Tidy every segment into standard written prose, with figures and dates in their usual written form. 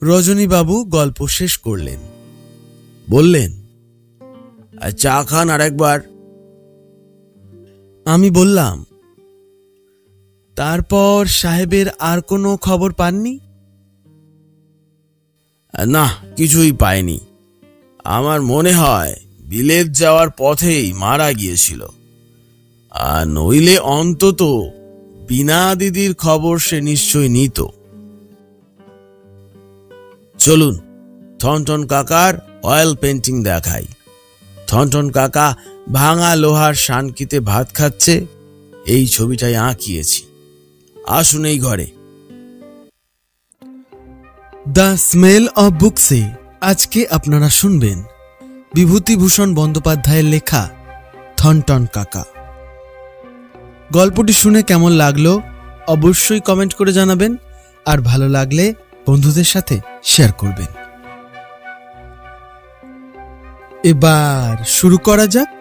রজনীবাবু গল্প শেষ করলেন, বললেন, চা খান আর একবার। আমি বললাম, তারপর সাহেবের আর কোনো খবর পাননি? না, কিছুই পাইনি। আমার মনে হয় বিলেত যাওয়ার পথেই মারা গিয়েছিল, আর নইলে অন্তত বিনা দিদির খবর সে নিশ্চয় নিত। চলুন থনটন কাকার অয়েল পেন্টিং দেখাই। থনটন কাকা ভাঙা লোহার শানকিতে ভাত খাচ্ছে, এই ছবিটাই আঁকিয়েছি। আসুন এই ঘরে। দ্য স্মেল অব বুকসে আজকে আপনারা শুনবেন বিভূতিভূষণ বন্দ্যোপাধ্যায়ের লেখা থনটন কাকা। গল্পটি শুনে কেমন লাগলো অবশ্যই কমেন্ট করে জানাবেন, আর ভালো লাগলে বন্ধুদের সাথে শেয়ার করবেন। এবার শুরু করা যাক।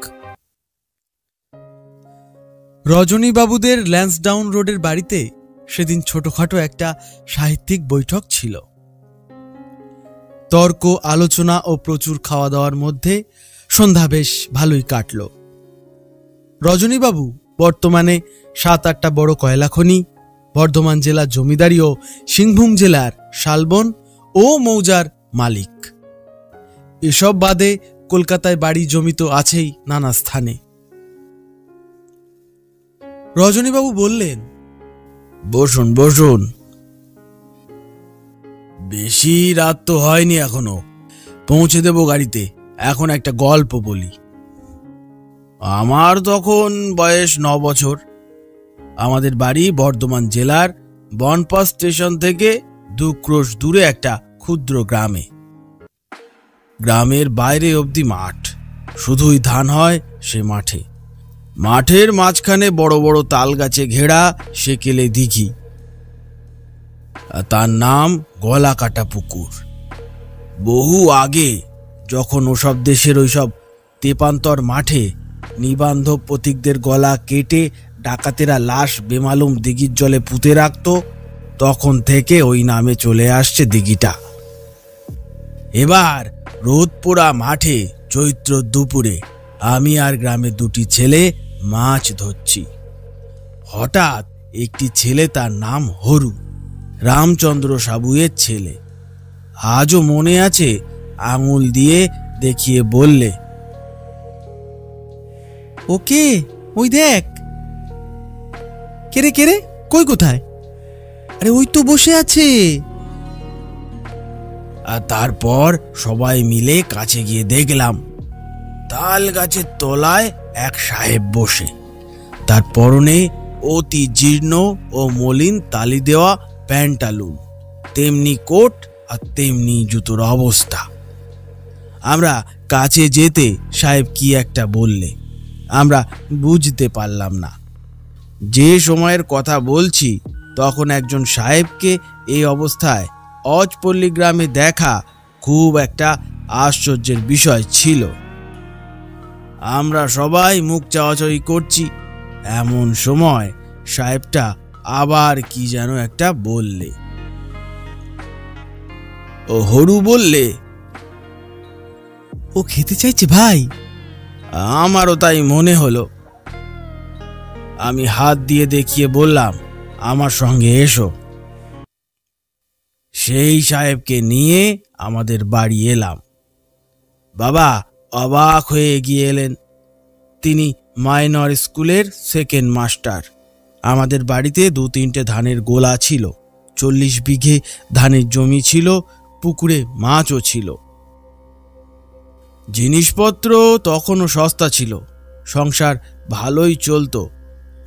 রজনীবাবুদের ল্যান্সডাউন রোডের বাড়িতে সেদিন ছোটখাটো একটা সাহিত্যিক বৈঠক ছিল। তর্ক, আলোচনা ও প্রচুর খাওয়া দাওয়ার মধ্যে সন্ধ্যা বেশ ভালোই কাটল। রজনীবাবু বর্তমানে 7-8টা বড় কয়লা খনি, বর্ধমান জেলার জমিদারি ও সিংভূম জেলার শালবন ও মৌজার মালিক। এসব বাদে কলকাতায় বাড়ি জমি তো আছেই নানা স্থানে। রজনীবাবু বললেন, বসুন বসুন। বেশি রাত তো হয়নি এখনো, পৌঁছে দেব গাড়িতে। এখন একটা গল্প বলি। আমার তখন বয়স 9 বছর। আমাদের বাড়ি বর্ধমান জেলার বনপাস স্টেশন থেকে 2 ক্রোশ দূরে একটা ক্ষুদ্র গ্রামে। গ্রামের বাইরে অবধি মাঠ, শুধুই ধান হয় সে মাঠে। মাঠের মাঝখানে বড় বড় তাল গাছে ঘেরা সেকেলে দিঘি, তার নাম গলাকাটা পুকুর। বহু আগে, যখন ওসব দেশের ওইসব তেপান্তর মাঠে নিবান্ধব পথিকদের গলা কেটে ডাকাতেরা লাশ বেমালুম দিঘির জলে পুঁতে রাখত, তখন থেকে ওই নামে চলে আসছে দিঘিটা। এবার রোদ পোড়া মাঠে চৈত্র দুপুরে আমি আর গ্রামের 2টি ছেলে মাছ ধরছি। হঠাৎ একটি ছেলে, তার নাম হরু, রামচন্দ্র সাবুয়ের ছেলে, আজও মনে আছে, আঙুল দিয়ে দেখিয়ে বললে, ওকে ওই দেখ। কেরে কেরে, কই কোথায়? আরে ওই তো বসে আছে। আর তারপর সবাই মিলে কাছে গিয়ে দেখলাম তাল গাছের তলায় এক সাহেব বসে। তার পরনে অতি জীর্ণ ও মলিন তালি দেওয়া প্যান্টালুন, তেমনি কোট আর তেমনি জুতোর অবস্থা। আমরা কাছে যেতে সাহেব কি একটা বললে, আমরা বুঝতে পারলাম না। যে সময়ের কথা বলছি, তখন একজন সাহেবকে এই অবস্থায় অজপল্লী গ্রামে দেখা খুব একটা আশ্চর্যের বিষয় ছিল। আমরা সবাই মুখ চাওয়াচাওয়ি করছি, এমন সময় সাহেবটা আবার কি যেন একটা বললে। ও হরু বললে, ও খেতে চাইছে ভাই। আমারও তাই মনে হলো। আমি হাত দিয়ে দেখিয়ে বললাম, আমার সঙ্গে এসো। সেই সাহেবকে নিয়ে আমাদের বাড়ি এলাম। বাবা অবাক হয়ে এগিয়ে এলেন। তিনি মাইনর স্কুলের 2nd মাস্টার। আমাদের বাড়িতে 2-3টে ধানের গোলা ছিল, 40 বিঘে ধানের জমি ছিল, পুকুরে মাছও ছিল। জিনিসপত্র তখনও সস্তা ছিল, সংসার ভালোই চলত,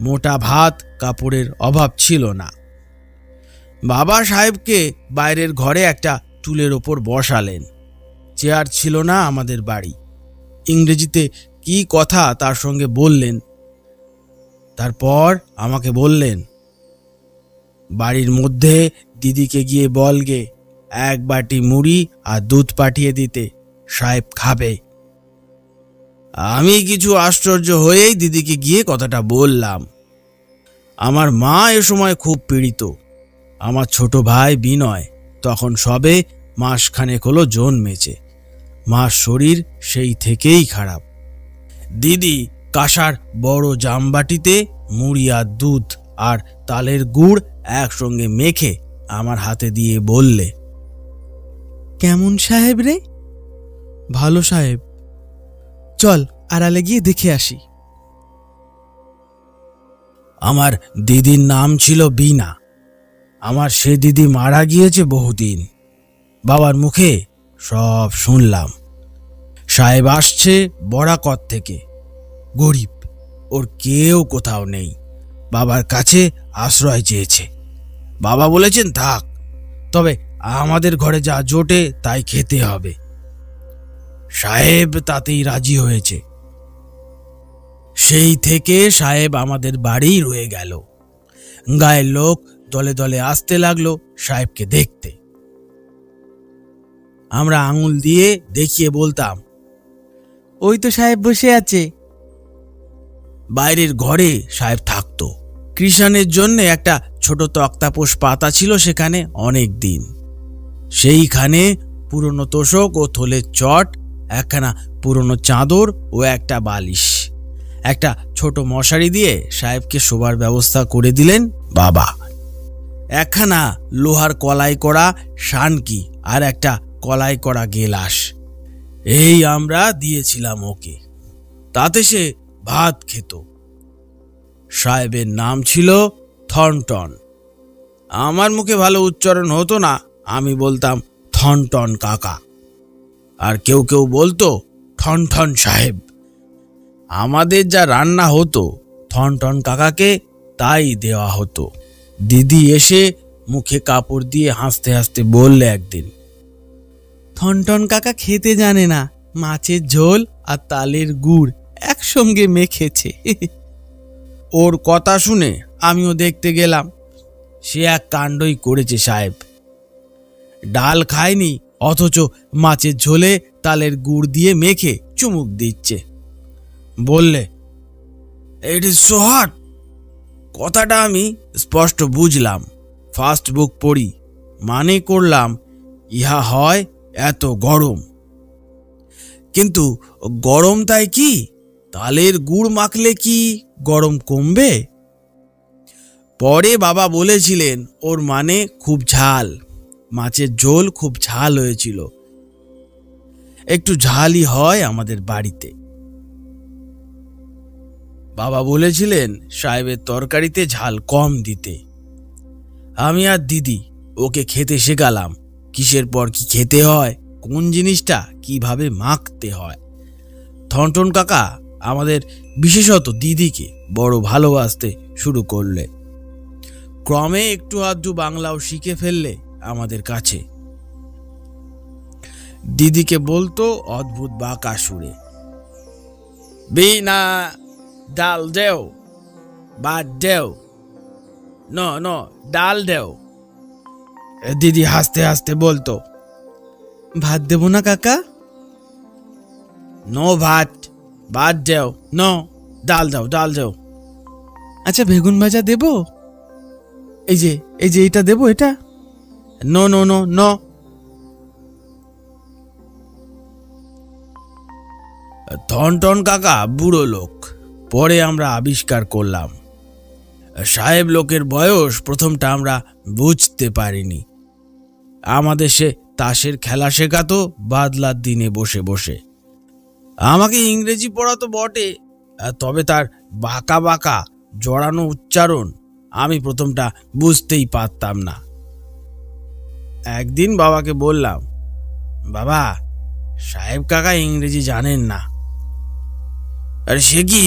মোটা ভাত কাপড়ের অভাব ছিল না। বাবা সাহেবকে বাইরের ঘরে একটা টুলের ওপর বসালেন। চেয়ার ছিল না আমাদের বাড়ি। ইংরেজিতে কি কথা তার সঙ্গে বললেন। তারপর আমাকে বললেন, বাড়ির মধ্যে দিদিকে গিয়ে বলগে 1 বাটি মুড়ি আর দুধ পাঠিয়ে দিতে, সাহেব খাবে। আমি কিছু আশ্চর্য হয়েই দিদিকে গিয়ে কথাটা বললাম। আমার মা এ সময় খুব পীড়িত। আমার ছোট ভাই বিনয় তখন সবে মাসখানেক হলো জন্মেছে। মার শরীর সেই থেকেই খারাপ। দিদি কাঁসার বড় জামবাটিতে মুড়ি আর দুধ আর তালের গুড় একসঙ্গে মেখে আমার হাতে দিয়ে বললে, কেমন সাহেব রে? ভালো সাহেব। চল আড়ালে গিয়ে দেখে আসি। আমার দিদির নাম ছিল বিনা। আমার সে দিদি মারা গিয়েছে বহুদিন। বাবার মুখে সব শুনলাম। সাহেব আসছে বরাকত থেকে, গরিব, ওর কেউ কোথাও নেই, বাবার কাছে আশ্রয় চেয়েছে। বাবা বলেছেন থাক, তবে আমাদের ঘরে যা জোটে তাই খেতে হবে। সাহেব তাতেই রাজি হয়েছে। সেই থেকে সাহেব আমাদের বাড়ি রয়ে গেল। গায়ের লোক দলে দলে আসতে লাগলো সাহেবকে দেখতে। আমরা আঙুল দিয়ে দেখিয়ে বলতাম, ওই তো সাহেব বসে আছে। বাইরের ঘরে সাহেব থাকতো। কৃষাণের জন্য একটা ছোট তক্তাপোষ পাতা ছিল সেখানে অনেক দিন। সেইখানে পুরনো তোষক ও থলের চট, একখানা পুরনো চাদর ও একটা বালিশ, একটা ছোট মশারি দিয়ে সাহেবকে শোবার ব্যবস্থা করে দিলেন বাবা। একখানা লোহার কলাই করা শানকি আর একটা কলাই করা গেলাস, এই আমরা দিয়েছিলাম ওকে। তাতে সে ভাত খেত। সাহেবের নাম ছিল থনটন। আমার মুখে ভালো উচ্চারণ হতো না, আমি বলতাম থনটন কাকা, আর কেউ কেউ বলতো ঠনঠন সাহেব। আমাদের যা রান্না হতো থনটন কাকাকে তাই দেওয়া হতো। দিদি এসে মুখে কাপড় দিয়ে হাসতে হাসতে বললে একদিন, থনটন কাকা খেতে জানে না, মাছের ঝোল আর তালের গুড় একসঙ্গে মেখেছে। ওর কথা শুনে আমিও দেখতে গেলাম। সে এক কাণ্ডই করেছে সাহেব। ডাল খায়নি, অথচ মাছের ঝোলে তালের গুড় দিয়ে মেখে চুমুক দিচ্ছে। বললে, ইট ইজ সো হট। কথাটা আমি স্পষ্ট বুঝলাম। ফার্স্ট বুক পড়ি, মানে করলাম ইহা হয় এত গরম। কিন্তু গরম তাই কি? তালের গুড় মাখলে কি গরম কমবে? পরে বাবা বলেছিলেন ওর মানে খুব ঝাল, মাছের ঝোল খুব ঝাল হয়েছিল। একটু ঝালই হয় আমাদের বাড়িতে। বাবা বলেছিলেন সাহেবের তরকারিতে ঝাল কম দিতে। আমি আর দিদি ওকে খেতে শেখালাম কিসের পর কি খেতে হয়, কোন জিনিসটা কিভাবে মাখতে হয়। থনটন কাকা আমাদের, বিশেষত দিদিকে, বড় ভালোবাসতে শুরু করলে। ক্রমে একটু আধটু বাংলাও শিখে ফেললে আমাদের কাছে। দিদিকে বলতো অদ্ভুত বাঁকা সুরে, বিনা ডাল দেও, ভাত দেও, ন ডাল দেও। দিদি হাসতে হাসতে বলতো, ভাত দেব না কাকা। নো ভাত, ভাত দেও। নো ডাল দাও, ডাল দাও। আচ্ছা বেগুন ভাজা দেব? এই যে এটা দেব, এটা? No no no no. Thornton কাকা বুড়ো লোক, পরে আমরা আবিষ্কার করলাম। সাহেব লোকের বয়স প্রথমটা আমরা বুঝতে পারিনি। আমাদের সে তাসের খেলা শেখাতো বাদলার দিনে বসে বসে। আমাকে ইংরেজি পড়াতো বটে, তবে তার বাঁকা বাঁকা জড়ানো উচ্চারণ আমি প্রথমটা বুঝতেই পারতাম না। একদিন বাবাকে বললাম, বাবা, সাহেব কাকা ইংরেজি জানেন না। আরে সে কি?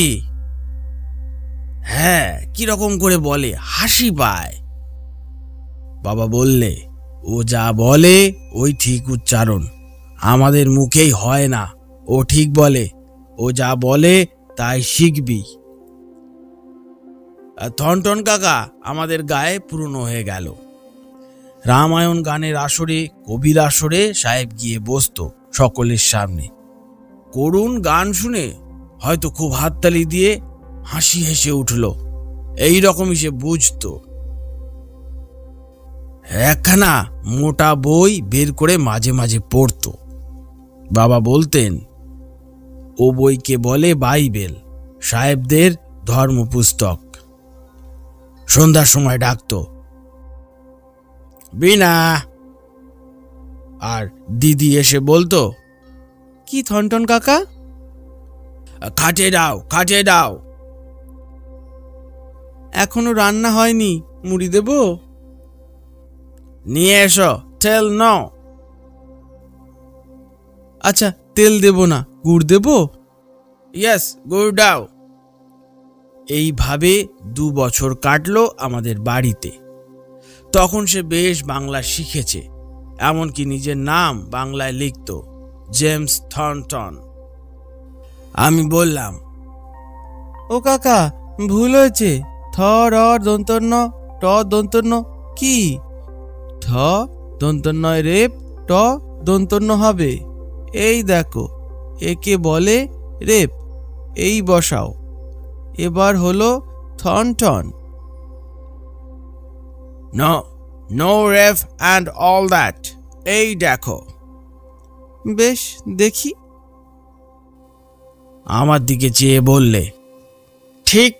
হ্যাঁ, কিরকম করে বলে, হাসি পায়। বাবা বললে, ও যা বলে ওই ঠিক উচ্চারণ, আমাদের মুখেই হয় না। ও ঠিক বলে, ও যা বলে তাই শিখবি। থনটন কাকা আমাদের গায়ে পুরনো হয়ে গেল। রামায়ণ গানের আসরে, কবির আসরে সাহেব গিয়ে বসতো সকলের সামনে। করুণ গান শুনে হয়তো খুব হাততালি দিয়ে হাসি হেসে উঠল, এই রকমই সে বুঝতো। একখানা মোটা বই বের করে মাঝে মাঝে পড়তো। বাবা বলতেন ও বইকে বলে বাইবেল, সাহেবদের ধর্মপুস্তক। সন্ধ্যার সময় ডাকতো, বিনা। আর দিদি এসে বলতো, কি থনটন কাকা? খাটে দাও, খাটে দাও। এখনো রান্না হয়নি, মুড়ি দেব? নিয়ে এসো, তেল নাও। আচ্ছা, তেল দেব না, গুড় দেব? ইয়েস, গুড় দাও। এইভাবে 2 বছর কাটলো আমাদের বাড়িতে। তখন সে বেশ বাংলা শিখেছে, এমনকি নিজের নাম বাংলায় লিখত, জেমস থর্নটন। আমি বললাম, ও কাকা, ভুল হয়েছে। থ র দন্তন্য ট দন্তন্য কি? থ দন্তন্যয় রেপ, ট দন্তন্য হবে। এই দেখো, একে বলে রেপ। এই বসাও, এবার হলো Thornton. No, no ref and all that. এই দেখো। বেশ, দেখি। আমার দিকে চেয়ে বললে, ঠিক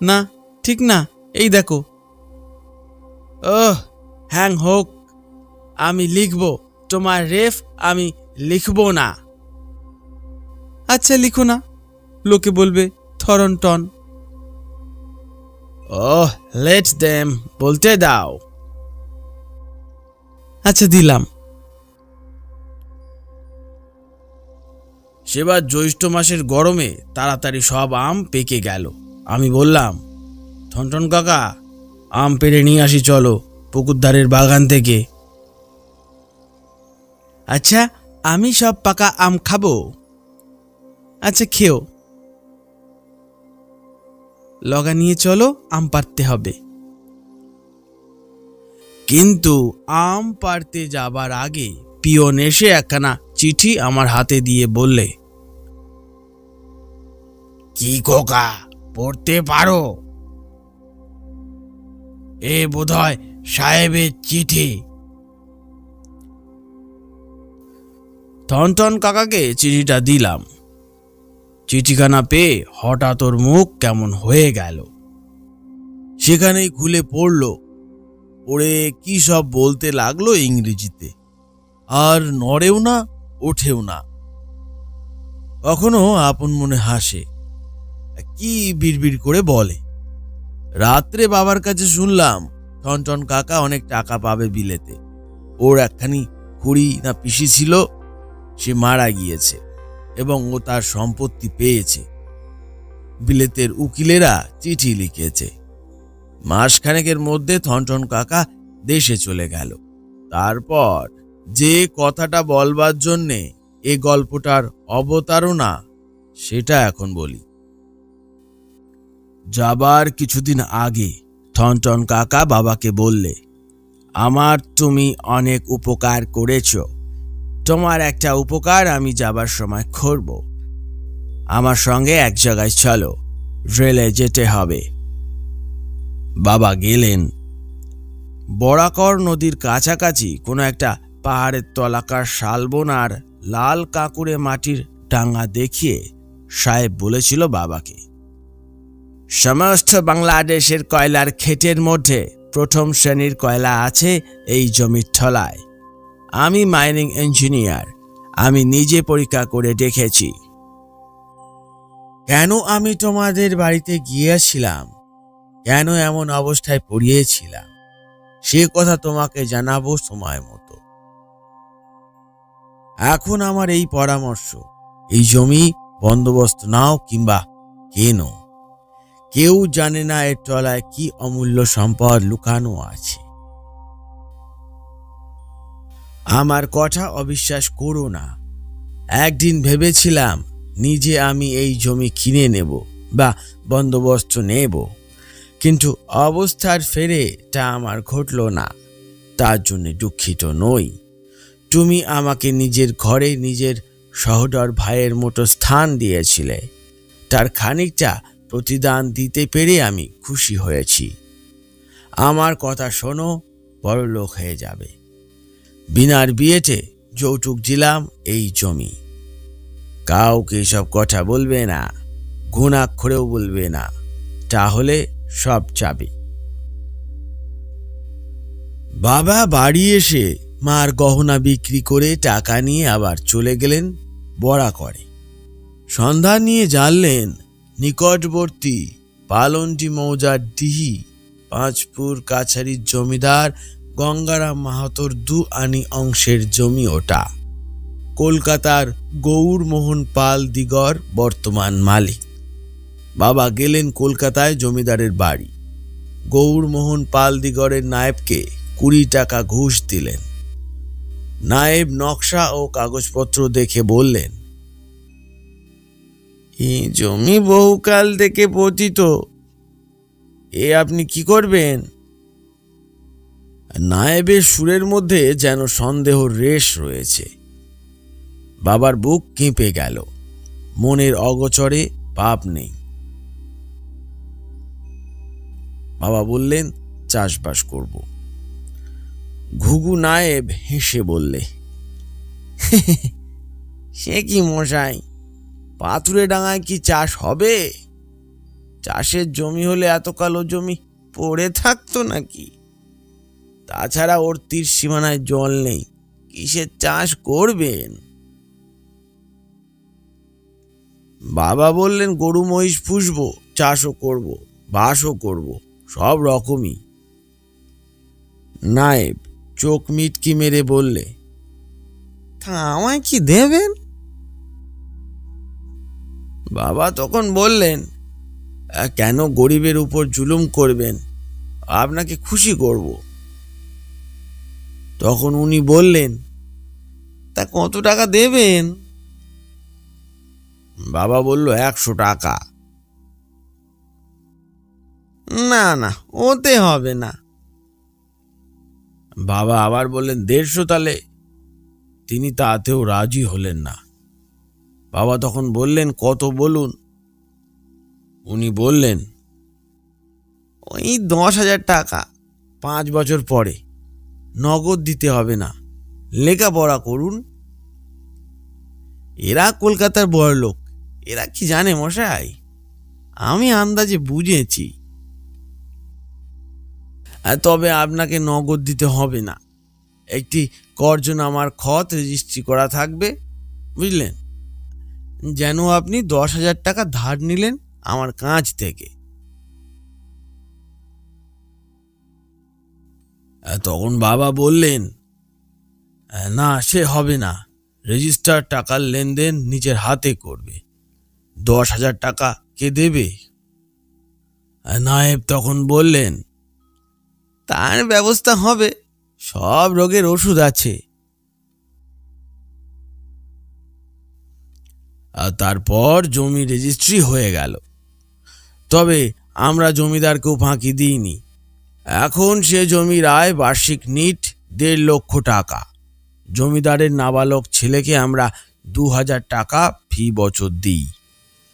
না, ঠিক না, এই দেখো। ওহ, হ্যাং হোক, আমি লিখব। তোমার রেফ আমি লিখব না। আচ্ছা, লিখো না, লোকে বলবে থর্নটন। ওহ, লেট দেম বলতে দাও। আচ্ছা, দিলাম। সেবার জ্যৈষ্ঠ মাসের গরমে তাড়াতাড়ি সব আম পেকে গেল। আমি বললাম, থনটন কাকা, আম পেড়ে নিয়ে আসি চলো, পুকুরধারের বাগান থেকে। আচ্ছা, আমি সব পাকা আম খাবো। আচ্ছা, খেও। লগা নিয়ে চলো, আম পাড়তে হবে। কিন্তু আম পাড়তে যাবার আগে পিয়ন এসে একখানা চিঠি আমার হাতে দিয়ে বললে, কি খোকা, পড়তে পারো? এ বোধহয় সাহেবের চিঠি। থনটন কাকাকে চিঠিটা দিলাম। চিঠিখানা পেয়ে হঠাৎ ওর মুখ কেমন হয়ে গেল। সেখানেই খুলে পড়ল। পড়ে কি সব বলতে লাগলো ইংরেজিতে। আর নড়েও না, ওঠেও না। কখনো আপন মনে হাসে, কি বিড়বিড় করে বলে। রাত্রে বাবার কাছে শুনলাম থনটন কাকা অনেক টাকা পাবে বিলেতে। ওর একখানি খুড়ি না পিসি ছিল, সে মারা গিয়েছে এবং ও তার সম্পত্তি পেয়েছে। বিলেতের উকিলেরা চিঠি লিখেছে। মাসখানেকের মধ্যে থনটন কাকা দেশে চলে গেল। তারপর যে কথাটা বলবার জন্যে এ গল্পটার অবতারণা, সেটা এখন বলি। যাবার কিছুদিন আগে থনটন কাকা বাবাকে বললে, আমার তুমি অনেক উপকার করেছ। তোমার একটা উপকার আমি যাবার সময় করব। আমার সঙ্গে এক জায়গায় চলো, রেলে যেতে হবে। বাবা গেলেন। বরাকর নদীর কাছাকাছি কোনো একটা পাহাড়ের তলাকার শালবন আর লাল কাঁকুড়ে মাটির ডাঙ্গা দেখিয়ে সাহেব বলেছিল বাবাকে, সমস্ত বাংলাদেশের কয়লার ক্ষেতের মধ্যে প্রথম শ্রেণীর কয়লা আছে এই জমির তলায়। আমি মাইনিং ইঞ্জিনিয়ার, আমি নিজে পরীক্ষা করে দেখেছি। কেন আমি তোমাদের বাড়িতে গিয়েছিলাম, কেন এমন অবস্থায় পড়িয়েছিলাম, সে কথা তোমাকে জানাবো সময় মতো। এখন আমার এই পরামর্শ, এই জমি বন্দোবস্ত নাও কিংবা কেনো। কেউ জানে না এর তলায় কি অমূল্য সম্পদ লুকানো আছে। আমার কথা অবিশ্বাস করো না। একদিন ভেবেছিলাম নিজে আমি এই জমি কিনে নেব বা বন্দোবস্ত নেব, কিন্তু অবস্থার ফেরে তা আমার ঘটল না। তার জন্য দুঃখিত নই। তুমি আমাকে নিজের ঘরে নিজের সহোদর ভাইয়ের মতো স্থান দিয়েছিলে। তার খানিকটা প্রতিদান দিতে পেরে আমি খুশি হয়েছি। আমার কথা শোনো, বড়লোক হয়ে যাবে। বিনার বিয়েতে যৌতুক দিলাম এই জমি। কাউকে সব কথা বলবে না, ঘুণাক্ষরেও বলবে না, তাহলে সব যাবে। বাবা বাড়ি এসে মার গহনা বিক্রি করে টাকা নিয়ে আবার চলে গেলেন বড়া করে। সন্ধ্যা নিয়ে জানলেন নিকটবর্তী পালনটি মৌজার ডিহি পাঁচপুর কাছারির জমিদার গঙ্গারাম মাহাতোর 2 আনি অংশের জমি ওটা। কলকাতার গৌরমোহন পাল দিগর বর্তমান মালিক। বাবা গেলেন কলকাতায় জমিদারের বাড়ি। গৌরমোহন পাল দিগরের নায়েবকে 20 টাকা ঘুষ দিলেন। নায়েব নকশা ও কাগজপত্র দেখে বললেন, এই জমি বহুকাল থেকে পতিত, এ আপনি কি করবেন? নায়েবের সুরের মধ্যে যেন সন্দেহর রেশ রয়েছে। বাবার বুক কেঁপে গেল, মনের অগোচরে পাপ নেই। বাবা বললেন, চাষবাস করব। ঘুঘু নায়েব হেসে বললে, সে কি মশাই, পাথুরে ডাঙায় কি চাষ হবে? চাষের জমি হলে এত কালো জমি পড়ে থাকতো নাকি? তাছাড়া ওর তীর সীমানায় জল নেই, কিসের চাষ করবেন? বাবা বললেন, গরু মহিষ পুষবো, চাষও করব, বাসও করব, সব রকমই। নায়েব চোখ মিটকি মেরে বললে, তা আমায় কি দেবেন? বাবা তখন বললেন, কেন গরিবের উপর জুলুম করবেন, আপনাকে খুশি করব। তখন উনি বললেন, তা কত টাকা দেবেন? বাবা বলল, 100 টাকা। না না, ওতে হবে না। বাবা আবার বললেন, 150 তাহলে। তিনি তাতেও রাজি হলেন না। বাবা তখন বললেন, কত বলুন? উনি বললেন, ওই 10,000 টাকা, 5 বছর পরে, নগদ দিতে হবে না, লেখাপড়া করুন। এরা কলকাতার বড়লোক, এরা কি জানে মশাই, আমি আন্দাজে বুঝেছি। তবে আপনাকে নগদ দিতে হবে না, একটি কর্জনামার খত রেজিস্ট্রি করা থাকবে, বুঝলেন, যেন আপনি 10,000 টাকা ধার নিলেন আমার কাছ থেকে। তখন বাবা বললেন, না সে হবে না, রেজিস্টার টাকার লেনদেন নিজের হাতে করবে, 10,000 টাকা কে দেবে? নায়েব তখন বললেন, তার ব্যবস্থা হবে, সব রোগের ওষুধ আছে। আর তারপর জমি রেজিস্ট্রি হয়ে গেল। তবে আমরা জমিদারকেও ফাঁকি দিইনি। এখন সে জমির আয় বার্ষিক নিট 1.5 লক্ষ টাকা। জমিদারের নাবালক ছেলেকে আমরা 2,000 টাকা ফি বছর দিই।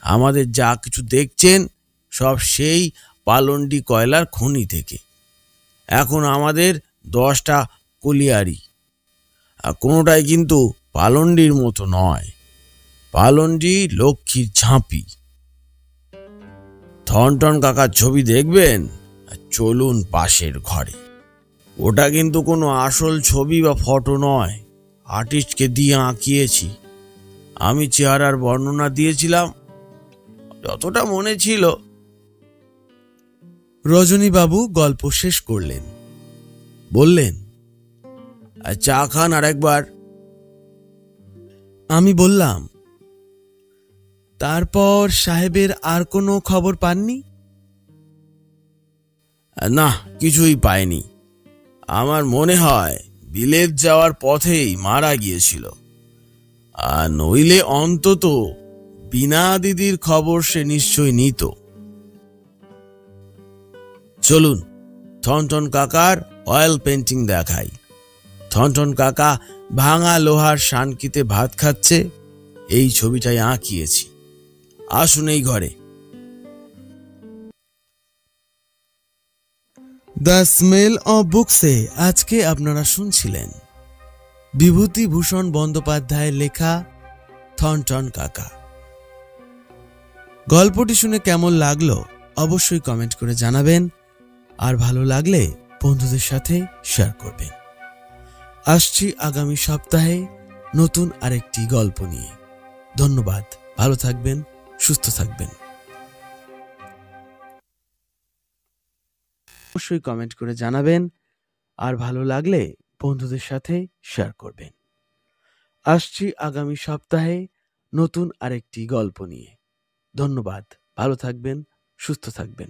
আমাদের যা কিছু দেখছেন সব সেই পালনডি কয়লার খনি থেকে। এখন আমাদের 10টা কলিয়ারি, আর কোনোটাই কিন্তু পালনডির মতো নয়। পালনডি লক্ষ্মীর ঝাঁপি। থনটন কাকার ছবি দেখবেন, চলুন পাশের ঘরে। ওটা কিন্তু কোনো আসল ছবি বা ফটো নয়, আর্টিস্টকে দিয়ে আঁকিয়েছি। আমি চেহারার বর্ণনা দিয়েছিলাম, যতটা মনে ছিল। রজনীবাবু গল্প শেষ করলেন, বললেন, চা খান আর একবার। আমি বললাম, তারপর সাহেবের আর কোনো খবর পাননি? না, কিছুই পাইনি। আমার মনে হয় বিলেত যাওয়ার পথেই মারা গিয়েছিল, আর নইলে অন্তত বিনা দিদির খবর সে নিশ্চয় নিত। চলুন থনটন কাকার অয়েল পেন্টিং দেখাই। থনটন কাকা ভাঙা লোহার শানকিতে ভাত খাচ্ছে, এই ছবিটাই আঁকিয়েছি। আসুন এই ঘরে। দ্য স্মেল অফ বুকসে আজকে আপনারা শুনছিলেন বিভূতিভূষণ বন্দ্যোপাধ্যায়ের লেখা থনটন কাকা। গল্পটি শুনে কেমন লাগলো অবশ্যই কমেন্ট করে জানাবেন, আর ভালো লাগলে বন্ধুদের সাথে শেয়ার করবেন। আসছি আগামী সপ্তাহে নতুন আরেকটি গল্প নিয়ে। ধন্যবাদ, ভালো থাকবেন, সুস্থ থাকবেন। অবশ্যই কমেন্ট করে জানাবেন, আর ভালো লাগলে বন্ধুদের সাথে শেয়ার করবেন। আসছি আগামী সপ্তাহে নতুন আরেকটি গল্প নিয়ে। ধন্যবাদ, ভালো থাকবেন, সুস্থ থাকবেন।